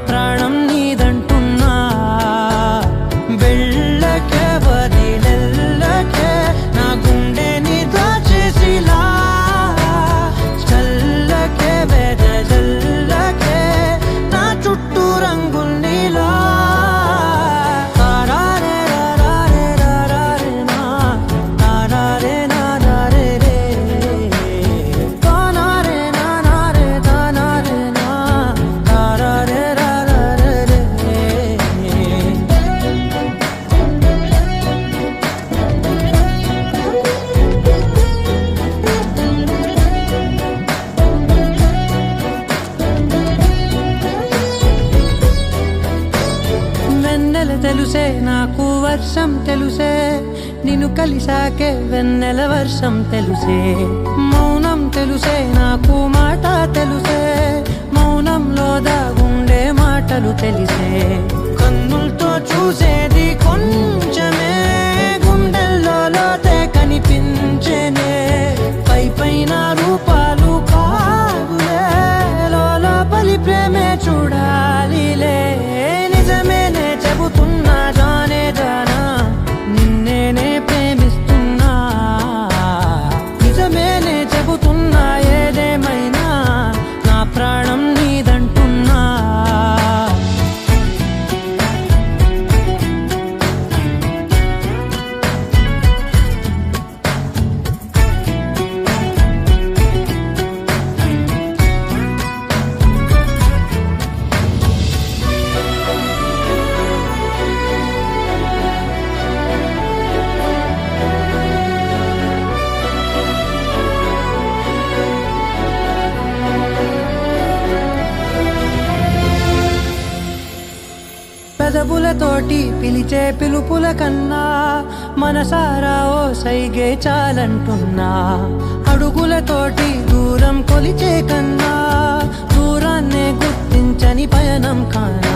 ప్రాణం నీదంటున్నా వెళ్ళకే వదిలెల్లకే నా గుండెని దాచేసిలా చల్లకే వెదజల్లకే నా చుట్టూ రంగుల్నిలా తెలుసే నాకు వర్షం తెలుసే నిన్ను కలిసాకే వెన్నెల వర్షం తెలుసే మౌనం తెలుసే నాకు మాట తెలుసే మౌనంలో దాగుండే మాటలు తెలిసే కన్నులతో చూసేది కొంచెమే గుండెల్లో లోతే కనిపించేనే పై పైన రూపాలు కాదులే లోపలి ప్రేమే చూడాలిలే నిజమేనే చెబుతున్నా జానే జానా నిన్నేనే ప్రేమిస్తున్నా నిజమేనే చెబుతున్నా ఏదేమైనా నా ప్రాణం నీదంటున్నా పెదవులతోటి పిలిచే పిలుపుల కన్నా మనసారా ఓ సైగే చాలంటున్నా అడుగులతోటి దూరం కొలిచే కన్నా దూరాన్నే గుర్తించని పయనం కానా